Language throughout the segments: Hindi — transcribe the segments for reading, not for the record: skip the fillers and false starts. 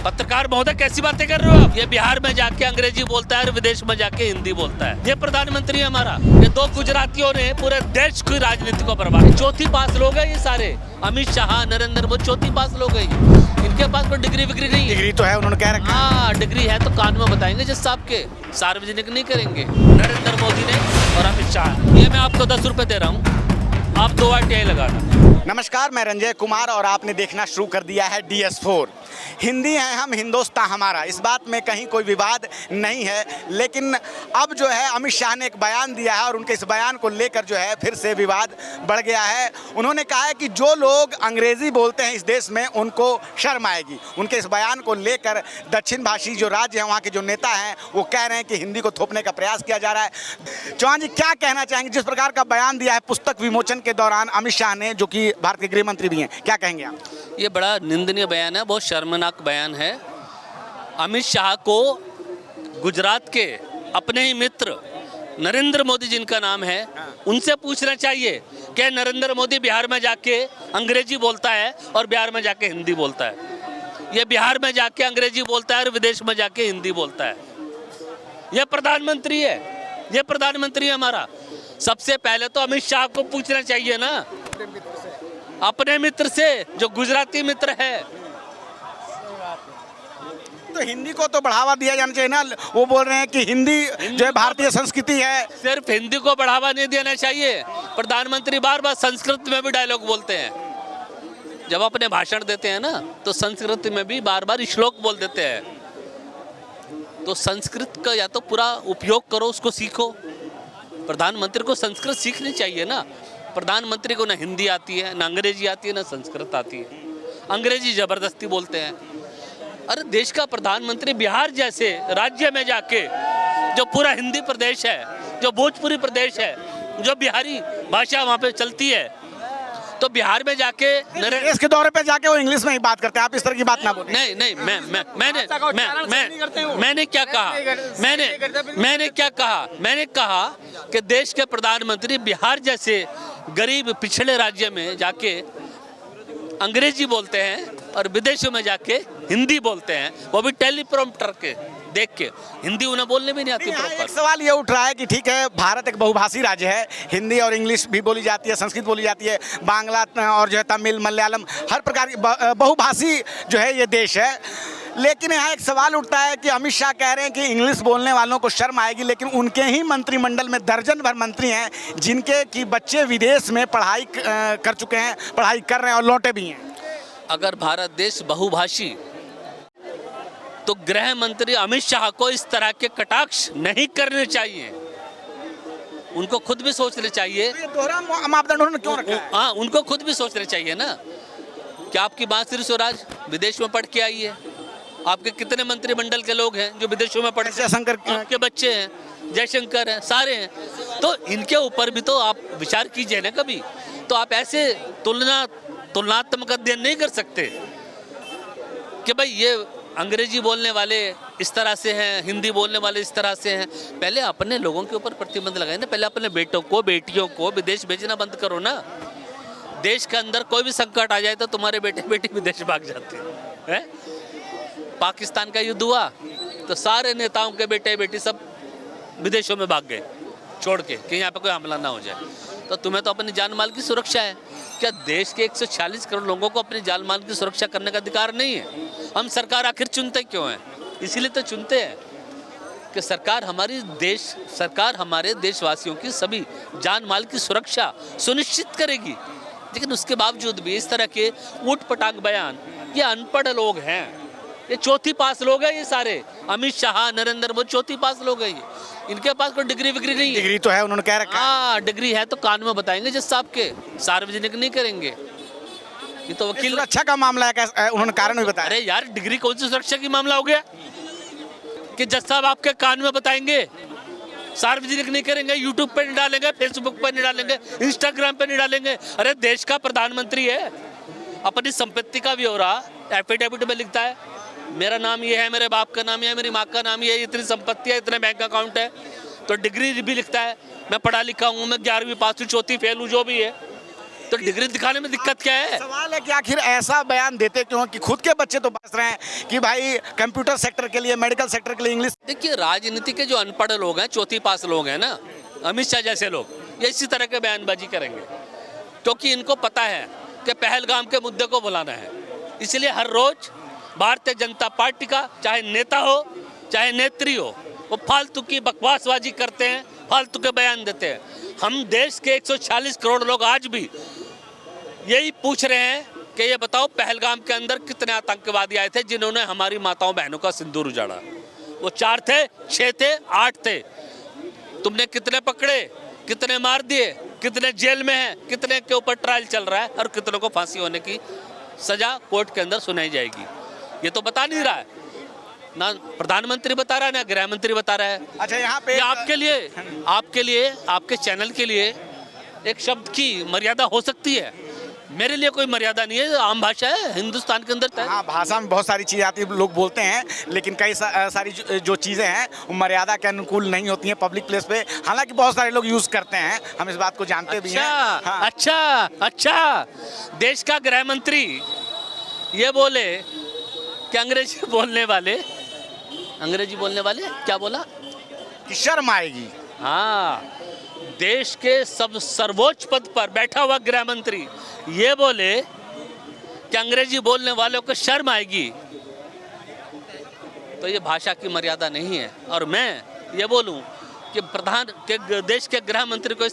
पत्रकार महोदय कैसी बातें कर रहे हो आप? ये बिहार में जाके अंग्रेजी बोलता है और विदेश में जाके हिंदी बोलता है। ये प्रधानमंत्री है हमारा। ये दो गुजरातियों ने पूरे देश की राजनीति को बर्बाद। चौथी पास लोग हैं ये सारे। अमित शाह, नरेंद्र मोदी चौथी पास लोग हैं। इनके पास कोई डिग्री विग्री नहीं है। डिग्री तो है, उन्होंने कह रखा है। हाँ, डिग्री है तो कान में बताएंगे जज साहब के, सार्वजनिक नहीं करेंगे। नरेंद्र मोदी ने और अमित शाह। ये मैं आपको 10 रुपए दे रहा हूँ, आप 2 RTI लगाना। नमस्कार, मैं रंजय कुमार और आपने देखना शुरू कर दिया है DS4। हिंदी है हम, हिंदुस्तान हमारा, इस बात में कहीं कोई विवाद नहीं है। लेकिन अब जो है अमित शाह ने एक बयान दिया है और उनके इस बयान को लेकर जो है फिर से विवाद बढ़ गया है। उन्होंने कहा है कि जो लोग अंग्रेज़ी बोलते हैं इस देश में उनको शर्म आएगी। उनके इस बयान को लेकर दक्षिण भाषी जो राज्य हैं वहाँ के जो नेता हैं वो कह रहे हैं कि हिंदी को थोपने का प्रयास किया जा रहा है। चौहान जी, क्या कहना चाहेंगे जिस प्रकार का बयान दिया है पुस्तक विमोचन के दौरान अमित शाह ने, जो कि भारत के गृह मंत्री भी हैं, क्या कहेंगे आप? ये बड़ा निंदनीय बयान है, बहुत शर्मनाक बयान है। अमित शाह को गुजरात के अपने ही मित्र नरेंद्र मोदी जिनका नाम है उनसे पूछना चाहिए कि नरेंद्र मोदी बिहार में जाके अंग्रेजी बोलता है और बिहार में जाके हिंदी बोलता है। ये बिहार में जाके अंग्रेजी बोलता है और विदेश में जाके हिंदी बोलता है। ये प्रधानमंत्री है, ये प्रधानमंत्री है हमारा। सबसे पहले तो अमित शाह को पूछना चाहिए ना, अपने मित्र से जो गुजराती मित्र है। तो हिंदी को तो बढ़ावा दिया जाना चाहिए ना। वो बोल रहे हैं कि हिंदी जो है भारतीय संस्कृति है। सिर्फ हिंदी को बढ़ावा नहीं देना चाहिए, प्रधानमंत्री बार बार संस्कृत में भी डायलॉग बोलते हैं। जब अपने भाषण देते हैं ना तो संस्कृत में भी बार बार श्लोक बोल देते हैं। तो संस्कृत का या तो पूरा उपयोग करो, उसको सीखो। प्रधानमंत्री को संस्कृत सीखनी चाहिए ना। प्रधानमंत्री को ना हिंदी आती है, ना अंग्रेजी आती है, ना संस्कृत आती है। अंग्रेजी जबरदस्ती बोलते हैं। अरे देश का प्रधानमंत्री बिहार जैसे राज्य में जाके, जो पूरा हिंदी प्रदेश है, जो भोजपुरी प्रदेश है, जो बिहारी भाषा वहाँ पे चलती है, तो बिहार में जाके देश के दौरे पे जाके वो इंग्लिश में ही बात करते हैं। आप इस तरह की बात ना बोलें। नहीं, मैंने क्या कहा? मैंने कहा कि देश के प्रधानमंत्री बिहार जैसे गरीब पिछड़े राज्य में जाके अंग्रेजी बोलते हैं और विदेशों में जाके हिंदी बोलते हैं, वो भी टेलीप्रॉम्प्टर के देख के। हिंदी उन्हें बोलने भी नहीं आती प्रॉपर। एक सवाल ये उठ रहा है कि ठीक है, भारत एक बहुभाषी राज्य है, हिंदी और इंग्लिश भी बोली जाती है, संस्कृत बोली जाती है, बांग्ला और जो है तमिल, मलयालम, हर प्रकार की बहुभाषी जो है ये देश है। लेकिन यहाँ एक सवाल उठता है कि अमित शाह कह रहे हैं कि इंग्लिश बोलने वालों को शर्म आएगी, लेकिन उनके ही मंत्रिमंडल में दर्जन भर मंत्री हैं जिनके कि बच्चे विदेश में पढ़ाई कर चुके हैं, पढ़ाई कर रहे हैं और लौटे भी हैं। अगर भारत देश बहुभाषी तो गृह मंत्री अमित शाह को इस तरह के कटाक्ष नहीं करने चाहिए। उनको खुद भी सोचना चाहिए। ये दोहरा मापदंड उन्होंने क्यों रखा है? हाँ, उनको खुद भी सोचना चाहिए ना कि आपकी बांसुरी स्वराज विदेश में पढ़ के आई है। आपके कितने मंत्रिमंडल के लोग हैं जो विदेशों में पढ़े? जयशंकर आपके बच्चे हैं, जयशंकर हैं, सारे हैं। तो इनके ऊपर भी तो आप विचार कीजिए ना कभी। तो आप ऐसे तुलनात्मक अध्ययन नहीं कर सकते कि भाई ये अंग्रेजी बोलने वाले इस तरह से हैं, हिंदी बोलने वाले इस तरह से हैं। पहले अपने लोगों के ऊपर प्रतिबंध लगाए ना। पहले अपने बेटों को, बेटियों को विदेश भेजना बंद करो ना। देश के अंदर कोई भी संकट आ जाए तो तुम्हारे बेटे बेटी विदेश भाग जाते हैं। पाकिस्तान का युद्ध हुआ तो सारे नेताओं के बेटे बेटी सब विदेशों में भाग गए छोड़ के कि यहाँ पे कोई हमला ना हो जाए। तो तुम्हें तो अपनी जान माल की सुरक्षा है। क्या देश के 146 करोड़ लोगों को अपनी जान माल की सुरक्षा करने का अधिकार नहीं है? हम सरकार आखिर चुनते क्यों हैं? इसीलिए तो चुनते हैं कि सरकार हमारे देशवासियों की सभी जान माल की सुरक्षा सुनिश्चित करेगी। लेकिन उसके बावजूद भी इस तरह के ऊट पटांग बयान, ये अनपढ़ लोग हैं, ये चौथी पास लोग हैं। ये सारे अमित शाह, नरेंद्र मोदी चौथी पास लोग हैं। इनके पास कोई डिग्री विग्री नहीं है। डिग्री तो है, उन्होंने कह रखा है। हाँ, डिग्री है तो कान में बताएंगे जज साहब के, सार्वजनिक नहीं करेंगे। ये तो वकील सुरक्षा का मामला है, कैसे उन्होंने कारण भी बताया। अरे यार, डिग्री कौन सी सुरक्षा की मामला हो गया कि जज साहब आपके कान में बताएंगे, सार्वजनिक नहीं करेंगे, यूट्यूब पे नहीं डालेंगे, फेसबुक पे नहीं डालेंगे, इंस्टाग्राम पे नहीं डालेंगे। अरे देश का प्रधानमंत्री है, अपनी संपत्ति का ब्यौरा एफिडेविट में लिखता है, मेरा नाम ये है, मेरे बाप का नाम ये है, मेरी माँ का नाम ये है, इतनी संपत्ति है, इतने बैंक अकाउंट है। तो डिग्री भी लिखता है, मैं पढ़ा लिखा हूँ, मैं 11वीं पास हूँ, चौथी फेल हूँ, जो भी है। तो डिग्री दिखाने में दिक्कत क्या है? सवाल है कि आखिर ऐसा बयान देते क्यों कि खुद के बच्चे तो बस रहे हैं कि भाई कंप्यूटर सेक्टर के लिए, मेडिकल सेक्टर के लिए इंग्लिश। देखिए, राजनीति के जो अनपढ़ लोग हैं, चौथी पास लोग हैं ना, अमित शाह जैसे लोग, ये इसी तरह के बयानबाजी करेंगे, क्योंकि इनको पता है कि पहलगाम के मुद्दे को बुलाना है। इसलिए हर रोज भारतीय जनता पार्टी का चाहे नेता हो चाहे नेत्री हो, वो फालतू की बकवासबाजी करते हैं, फालतू के बयान देते हैं। हम देश के 146 करोड़ लोग आज भी यही पूछ रहे हैं कि ये बताओ, पहलगाम के अंदर कितने आतंकवादी आए थे जिन्होंने हमारी माताओं बहनों का सिंदूर उजाड़ा? वो 4 थे, 6 थे, 8 थे। तुमने कितने पकड़े, कितने मार दिए, कितने जेल में हैं, कितने के ऊपर ट्रायल चल रहा है और कितनों को फांसी होने की सजा कोर्ट के अंदर सुनाई जाएगी? ये तो बता नहीं रहा है, ना प्रधानमंत्री बता रहा है, ना गृह मंत्री बता रहा है। अच्छा, यहाँ पे ये आपके लिए, आपके चैनल के लिए एक शब्द की मर्यादा हो सकती है, मेरे लिए कोई मर्यादा नहीं है। आम भाषा है हिंदुस्तान के अंदर। हाँ, भाषा में बहुत सारी चीज़ें आती है, लोग बोलते हैं, लेकिन कई सारी जो चीज़ें हैं वो मर्यादा के अनुकूल नहीं होती हैं पब्लिक प्लेस पे। हालांकि बहुत सारे लोग यूज़ करते हैं, हम इस बात को जानते भी हैं। हाँ। अच्छा, देश का गृह मंत्री ये बोले कि अंग्रेजी बोलने वाले क्या बोला कि शर्म आएगी। हाँ, देश के सब सर्वोच्च पद पर बैठा हुआ गृह मंत्री ये बोले कि अंग्रेजी बोलने वालों को शर्म आएगी, तो ये भाषा की मर्यादा नहीं है। और मैं ये बोलूं कि देश के गृह मंत्री को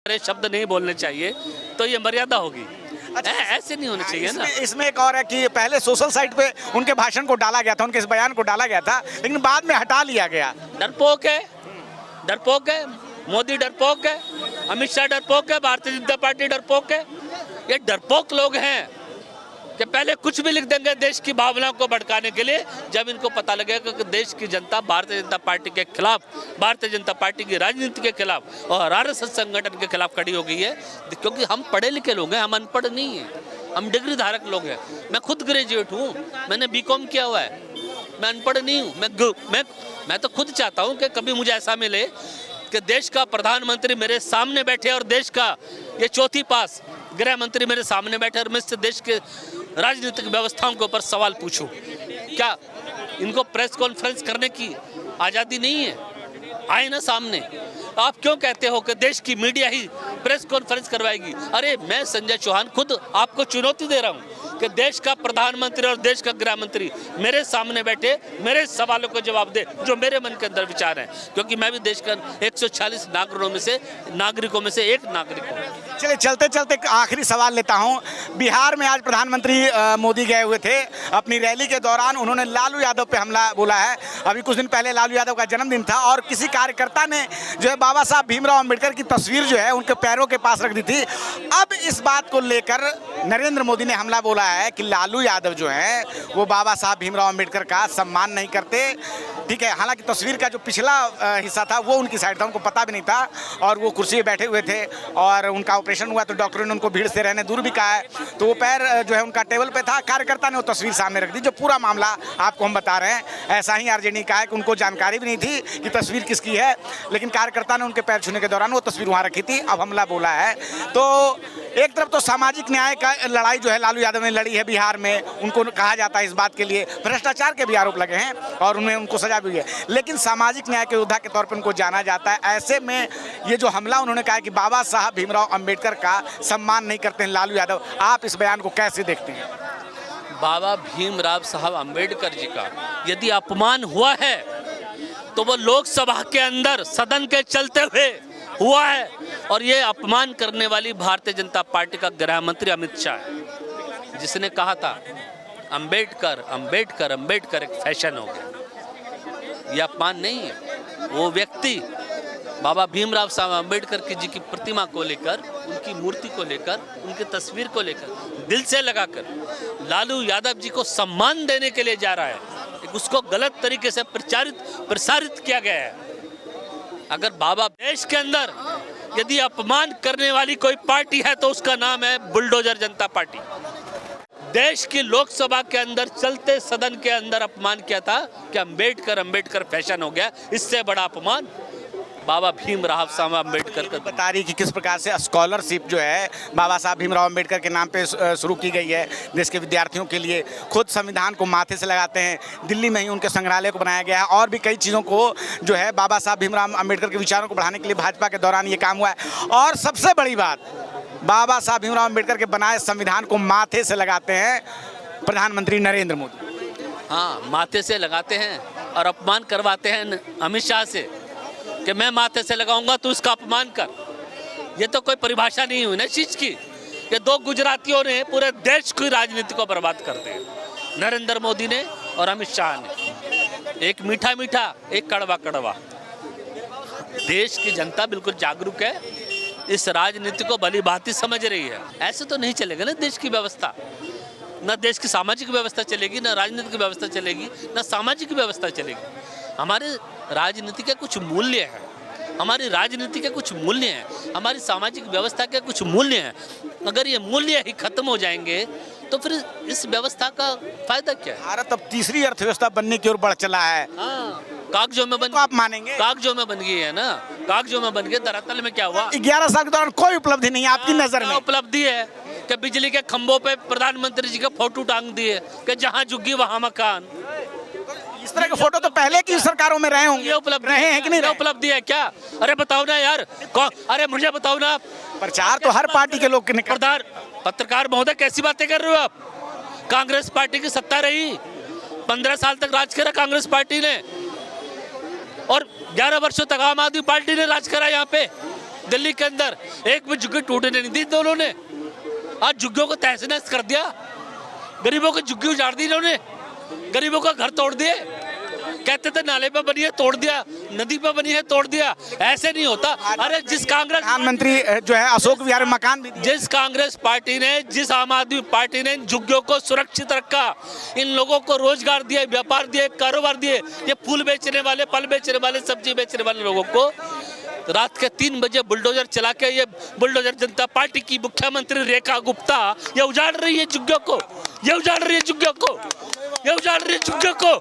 शब्द नहीं बोलने चाहिए, तो ये मर्यादा होगी। अच्छा, ऐसे नहीं होना चाहिए ना। इसमें एक और है कि पहले सोशल साइट पे उनके भाषण को डाला गया था, उनके इस बयान को डाला गया था, लेकिन बाद में हटा लिया गया। डरपोक है, मोदी डरपोक है, अमित शाह डरपोक है, भारतीय जनता पार्टी डरपोक है। ये डरपोक लोग हैं कि पहले कुछ भी लिख देंगे देश की भावनाओं को भड़काने के लिए। जब इनको पता लगेगा कि देश की जनता भारतीय जनता पार्टी के खिलाफ, भारतीय जनता पार्टी की राजनीति के खिलाफ और आरएसएस संगठन के खिलाफ खड़ी हो गई है, क्योंकि हम पढ़े लिखे लोग हैं, हम अनपढ़ नहीं हैं, हम डिग्री धारक लोग हैं। मैं खुद ग्रेजुएट हूँ, मैंने बीकॉम किया हुआ है, मैं अनपढ़ नहीं हूँ। मैं तो खुद चाहता हूँ कि कभी मुझे ऐसा मिले कि देश का प्रधानमंत्री मेरे सामने बैठे और देश का ये चौथी पास गृह मंत्री मेरे सामने बैठे और मैं इससे देश के राजनीतिक व्यवस्थाओं के ऊपर सवाल पूछूं। क्या इनको प्रेस कॉन्फ्रेंस करने की आज़ादी नहीं है? आए ना सामने। आप क्यों कहते हो कि देश की मीडिया ही प्रेस कॉन्फ्रेंस करवाएगी? अरे, मैं संजय चौहान खुद आपको चुनौती दे रहा हूँ कि देश का प्रधानमंत्री और देश का गृह मंत्री मेरे सामने बैठे, मेरे सवालों को जवाब दे जो मेरे मन के अंदर विचार हैं, क्योंकि मैं भी देश का 140 नागरिकों में से एक नागरिक हूँ। चलिए, चलते चलते आखिरी सवाल लेता हूँ। बिहार में आज प्रधानमंत्री मोदी गए हुए थे, अपनी रैली के दौरान उन्होंने लालू यादव पे हमला बोला है। अभी कुछ दिन पहले लालू यादव का जन्मदिन था और किसी कार्यकर्ता ने जो है बाबा साहब भीमराव अंबेडकर की तस्वीर जो है उनके पैरों के पास रख दी थी। अब इस बात को लेकर नरेंद्र मोदी ने हमला बोला है कि लालू यादव जो हैं वो बाबा साहब भीमराव अंबेडकर का सम्मान नहीं करते। ठीक है, हालांकि तस्वीर का जो पिछला हिस्सा था वो उनकी साइड था, उनको पता भी नहीं था और वो कुर्सी पे बैठे हुए थे और उनका ऑपरेशन हुआ तो डॉक्टरों ने उनको भीड़ से रहने दूर भी कहा है, तो वो पैर जो है उनका टेबल पे था। कार्यकर्ता ने वो तस्वीर सामने रख दी। जो पूरा मामला आपको हम बता रहे हैं, ऐसा ही आरजेडी ने कहा है कि उनको जानकारी भी नहीं थी कि तस्वीर किसकी है, लेकिन कार्यकर्ता ने उनके पैर छूने के दौरान वो तस्वीर वहाँ रखी थी। अब हमला बोला है। तो एक तरफ तो सामाजिक न्याय का लड़ाई जो है लालू यादव ने लड़ी है बिहार में, उनको कहा जाता है इस बात के लिए, भ्रष्टाचार के भी आरोप लगे हैं और उनको सजा भी हुई है, लेकिन सामाजिक न्याय के योद्धा के तौर पर उनको जाना जाता है। ऐसे में ये जो हमला उन्होंने कहा कि बाबा साहब भीमराव अंबेडकर का सम्मान नहीं करते हैं लालू यादव, आप इस बयान को कैसे देखते हैं? बाबा भीमराव साहब अंबेडकर जी का यदि अपमान हुआ है तो वो लोकसभा के अंदर सदन के चलते हुए हुआ है, और ये अपमान करने वाली भारतीय जनता पार्टी का गृह मंत्री अमित शाह है, जिसने कहा था अंबेडकर अंबेडकर अंबेडकर एक फैशन हो गया। ये अपमान नहीं है। वो व्यक्ति बाबा भीमराव साहब अंबेडकर जी की प्रतिमा को लेकर, उनकी मूर्ति को लेकर, उनकी तस्वीर को लेकर दिल से लगाकर लालू यादव जी को सम्मान देने के लिए जा रहा है। उसको गलत तरीके से प्रसारित किया गया है। अगर बाबा देश के अंदर यदि अपमान करने वाली कोई पार्टी है तो उसका नाम है बुलडोजर जनता पार्टी। देश की लोकसभा के अंदर चलते सदन के अंदर अपमान किया था कि अंबेडकर अंबेडकर फैशन हो गया। इससे बड़ा अपमान बाबा भीमराव साहब अम्बेडकर का बता रही कि किस प्रकार से स्कॉलरशिप जो है बाबा साहब भीमराव अम्बेडकर के नाम पे शुरू की गई है देश के विद्यार्थियों के लिए। खुद संविधान को माथे से लगाते हैं। दिल्ली में ही उनके संग्रहालय को बनाया गया है और भी कई चीज़ों को जो है बाबा साहब भीमराव अम्बेडकर के विचारों को बढ़ाने के लिए भाजपा के दौरान ये काम हुआ है। और सबसे बड़ी बात, बाबा साहब भीमराव अम्बेडकर के बनाए संविधान को माथे से लगाते हैं प्रधानमंत्री नरेंद्र मोदी। हाँ, माथे से लगाते हैं और अपमान करवाते हैं अमित शाह से कि मैं माथे से लगाऊंगा तो उसका अपमान कर। ये तो कोई परिभाषा नहीं हुई ना इस चीज़ की। ये दो गुजरातियों ने पूरे देश की राजनीति को बर्बाद कर दिया, नरेंद्र मोदी ने और अमित शाह ने। एक मीठा मीठा, एक कड़वा कड़वा। देश की जनता बिल्कुल जागरूक है, इस राजनीति को भली भांति समझ रही है। ऐसे तो नहीं चलेगा ना देश की व्यवस्था। न देश की सामाजिक व्यवस्था चलेगी, न राजनीतिक व्यवस्था चलेगी, न सामाजिक व्यवस्था चलेगी। हमारे राजनीति के कुछ मूल्य हैं, हमारी राजनीति के कुछ मूल्य हैं, हमारी सामाजिक व्यवस्था के कुछ मूल्य हैं। अगर ये मूल्य ही खत्म हो जाएंगे तो फिर इस व्यवस्था का फायदा क्या है? भारत अब तीसरी अर्थव्यवस्था बनने की ओर बढ़ चला है। हाँ, कागजों में बन, तो आप मानेंगे? कागजों में बन गई है ना, कागजों में बन गई। दरअसल में क्या हुआ, 11 साल के दौरान कोई उपलब्धि नहीं है आपकी नजर में? उपलब्धि है कि बिजली के खंभों पे प्रधानमंत्री जी का फोटो टांग दिए कि जहाँ झुग्गी वहाँ मकान। इस तरह के फोटो तो पहले की सरकारों में रहे होंगे। ये उपलब्धि रहे हैं कि नहीं? उपलब्धि है क्या? अरे बताओ ना यार, कौन? अरे मुझे बताओ ना। प्रचार तो हर पार्टी के लोग ने प्रधान पत्रकार महोदय कैसी बातें कर रहे हो आप? कांग्रेस पार्टी की सत्ता रही, 15 साल तक राज करा कांग्रेस पार्टी ने, और 11 वर्षों तक आम आदमी पार्टी ने राज करा यहाँ पे दिल्ली के अंदर। एक भी झुग्गी टूटने नहीं दी दोनों ने। आज झुग्गियों को तहस नहस कर दिया, गरीबों की झुग्गी उजाड़ दी इन्होंने, गरीबों का घर तोड़ दिए। कहते थे नाले पे बनी है तोड़ दिया, नदी पे बनी है तोड़ दिया। ऐसे नहीं होता। अरे जिस कांग्रेस प्रधानमंत्री जो है अशोक विहार में मकान भी दिए। जिस कांग्रेस पार्टी ने, जिस आम आदमी पार्टी ने झुग्गियों को सुरक्षित रखा, इन लोगों को रोजगार दिए, व्यापार दिए, कारोबार दिए, ये फूल बेचने वाले, फल बेचने वाले, सब्जी बेचने वाले लोगों को रात के 3 बजे बुलडोजर चला के, ये बुलडोजर जनता पार्टी की मुख्यमंत्री रेखा गुप्ता ये उजाड़ रही है झुग्गियों को, ये उजाड़ रही है झुग्गियों को, ये उजाड़ रही है झुग्गियों को।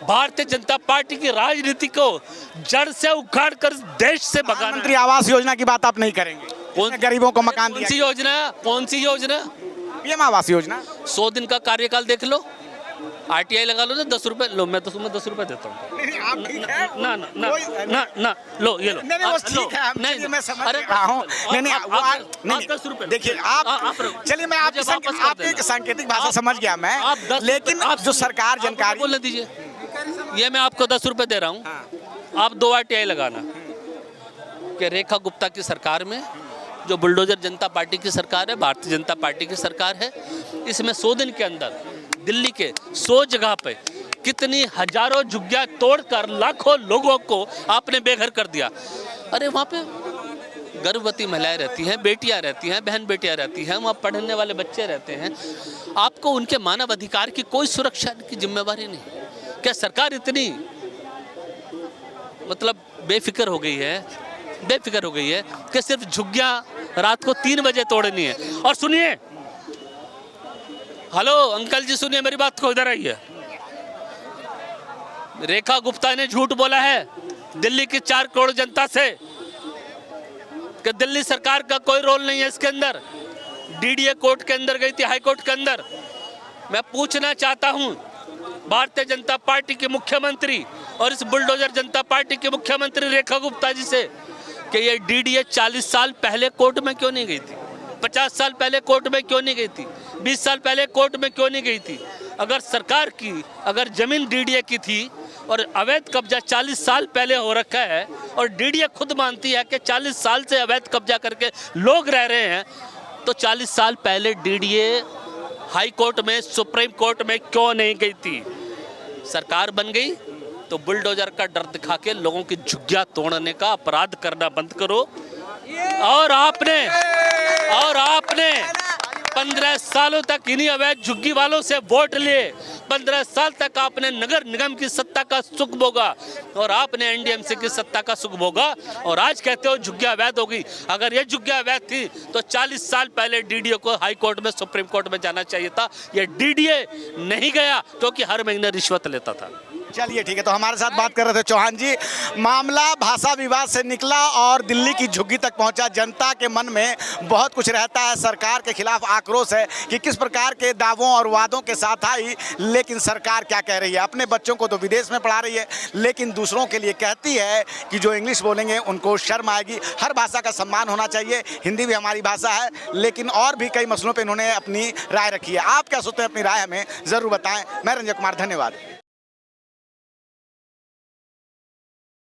भारतीय जनता पार्टी की राजनीति को जड़ से उखाड़ कर देश से भगाना। प्रधानमंत्री आवास योजना की बात आप नहीं करेंगे? कौन गरीबों को मकान कौन सी योजना? कौन सी योजना? पीएम आवास योजना। 100 दिन का कार्यकाल देख लो, आरटीआई लगा लो ना, 10 रुपए लो। मैं तो तुम्हें 10 रुपए देता हूँ। आप ठीक है? ना ना ना ना ना, लो ये लो। नहीं वो ठीक है, नहीं मैं समझ रहा हूँ। नहीं 10 रुपए देखिए आप, चलिए मैं आपकी सांकेतिक भाषा समझ गया मैं, लेकिन जो सरकार जानकारी बोलने दीजिए। ये मैं आपको 10 रुपए दे रहा हूँ, आप 2 आरटीआई लगाना कि रेखा गुप्ता की सरकार में, जो बुलडोजर जनता पार्टी की सरकार है, भारतीय जनता पार्टी की सरकार है, इसमें 100 दिन के अंदर दिल्ली के 100 जगह पे कितनी हजारों झुग्गियां तोड़कर लाखों लोगों को आपने बेघर कर दिया। अरे वहाँ पे गर्भवती महिलाएं रहती हैं, बेटियां रहती हैं, बहन बेटियां रहती हैं, वहाँ पढ़ने वाले बच्चे रहते हैं। आपको उनके मानव अधिकार की कोई सुरक्षा की जिम्मेवारी नहीं। क्या सरकार इतनी मतलब बेफिक्र हो गई है, बेफिक्र हो गई है कि सिर्फ झुग्गियां रात को 3 बजे तोड़नी है? और सुनिए, हेलो अंकल जी सुनिए मेरी बात को, इधर आइए। रेखा गुप्ता ने झूठ बोला है दिल्ली की 4 करोड़ जनता से कि दिल्ली सरकार का कोई रोल नहीं है इसके अंदर। डीडीए कोर्ट के अंदर गई थी, हाई कोर्ट के अंदर। मैं पूछना चाहता हूं भारतीय जनता पार्टी के मुख्यमंत्री और इस बुलडोजर जनता पार्टी के मुख्यमंत्री रेखा गुप्ता जी से कि ये डीडीए 40 साल पहले कोर्ट में क्यों नहीं गई थी, 50 साल पहले कोर्ट में क्यों नहीं गई थी, 20 साल पहले कोर्ट में क्यों नहीं गई थी? अगर सरकार की, अगर जमीन डीडीए की थी और अवैध कब्जा 40 साल पहले हो रखा है और डीडीए खुद मानती है कि 40 साल से अवैध कब्जा करके लोग रह रहे हैं, तो 40 साल पहले डीडीए हाई कोर्ट में, सुप्रीम कोर्ट में क्यों नहीं गई थी? सरकार बन गई तो बुलडोजर का डर दिखा के लोगों की झुग्गियां तोड़ने का अपराध करना बंद करो। और आपने 15 सालों तक इन्हीं अवैध झुग्गी वालों से वोट लिए, 15 साल तक आपने नगर निगम की सत्ता का सुख भोगा और आपने एनडीएमसी की सत्ता का सुख भोगा, और आज कहते हो झुग्गियां अवैध हो गई। अगर ये झुग्गियां अवैध थी तो 40 साल पहले डीडीए को हाई कोर्ट में, सुप्रीम कोर्ट में जाना चाहिए था। ये डीडीए नहीं गया क्योंकि हर महीने रिश्वत लेता था। चलिए ठीक है, तो हमारे साथ बात कर रहे थे चौहान जी। मामला भाषा विवाद से निकला और दिल्ली की झुग्गी तक पहुंचा। जनता के मन में बहुत कुछ रहता है, सरकार के खिलाफ आक्रोश है कि किस प्रकार के दावों और वादों के साथ आई, लेकिन सरकार क्या कह रही है। अपने बच्चों को तो विदेश में पढ़ा रही है, लेकिन दूसरों के लिए कहती है कि जो इंग्लिश बोलेंगे उनको शर्म आएगी। हर भाषा का सम्मान होना चाहिए, हिंदी भी हमारी भाषा है, लेकिन और भी कई मसलों पर इन्होंने अपनी राय रखी है। आप क्या सोचते हैं, अपनी राय हमें ज़रूर बताएं। मैं रंजय कुमार, धन्यवाद।